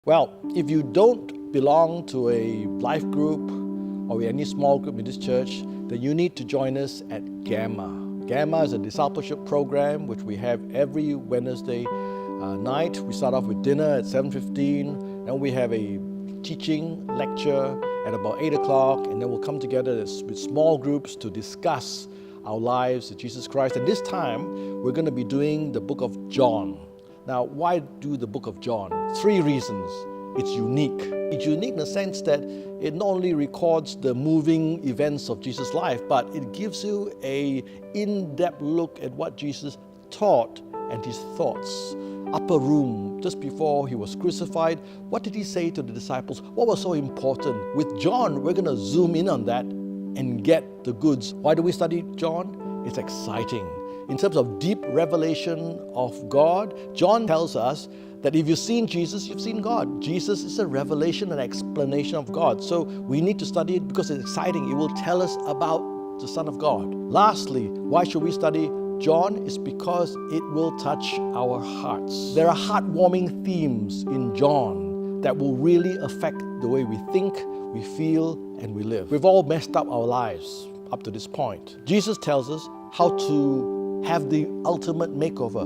Well, if you don't belong to a life group or any small group in this church, then you need to join us at Gamma. Gamma is a discipleship program which we have every Wednesday night. We start off with dinner at 7:15, and we have a teaching lecture at about 8 o'clock, and then we'll come together with small groups to discuss our lives with Jesus Christ. And this time, we're going to be doing the book of John. Now, why do the book of John? 3 reasons. It's unique. It's unique in the sense that it not only records the moving events of Jesus' life, but it gives you an in-depth look at what Jesus taught and his thoughts. Upper room, just before he was crucified, what did he say to the disciples? What was so important? With John, we're going to zoom in on that and get the goods. Why do we study John? It's exciting. In terms of deep revelation of God, John tells us that if you've seen Jesus, you've seen God. Jesus is a revelation and explanation of God. So we need to study it because it's exciting. It will tell us about the Son of God. Lastly, why should we study John? It's because it will touch our hearts. There are heartwarming themes in John that will really affect the way we think, we feel, and we live. We've all messed up our lives up to this point. Jesus tells us how to have the ultimate makeover.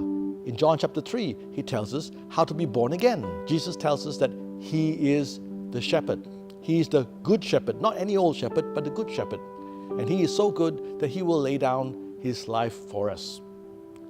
In John chapter 3, he tells us how to be born again. Jesus tells us that he is the shepherd. He is the good shepherd, not any old shepherd, but the good shepherd. And he is so good that he will lay down his life for us.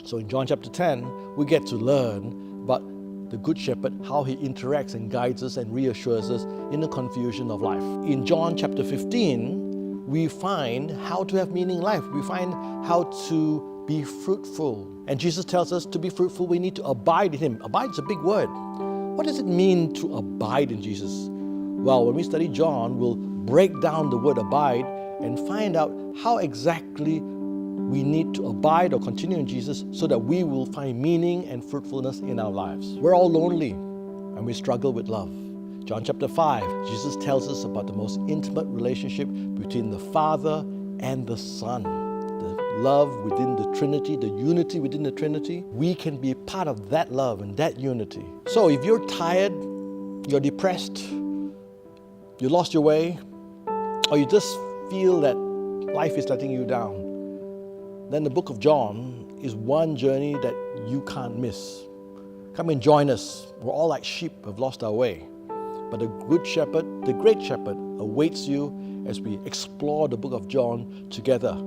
So in John chapter 10, we get to learn about the good shepherd, how he interacts and guides us and reassures us in the confusion of life. In John chapter 15, we find how to have meaning in life. We find how to be fruitful. And Jesus tells us to be fruitful, we need to abide in him. Abide is a big word. What does it mean to abide in Jesus? Well, when we study John, we'll break down the word abide and find out how exactly we need to abide or continue in Jesus so that we will find meaning and fruitfulness in our lives. We're all lonely and we struggle with love. John chapter 5, Jesus tells us about the most intimate relationship between the Father and the Son. The love within the Trinity, the unity within the Trinity. We can be part of that love and that unity. So if you're tired, you're depressed, you lost your way, or you just feel that life is letting you down, then the book of John is one journey that you can't miss. Come and join us. We're all like sheep who have lost our way. But the good shepherd, the great shepherd, awaits you as we explore the book of John together.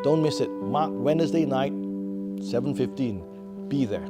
Don't miss it. Mark Wednesday night, 7:15. Be there.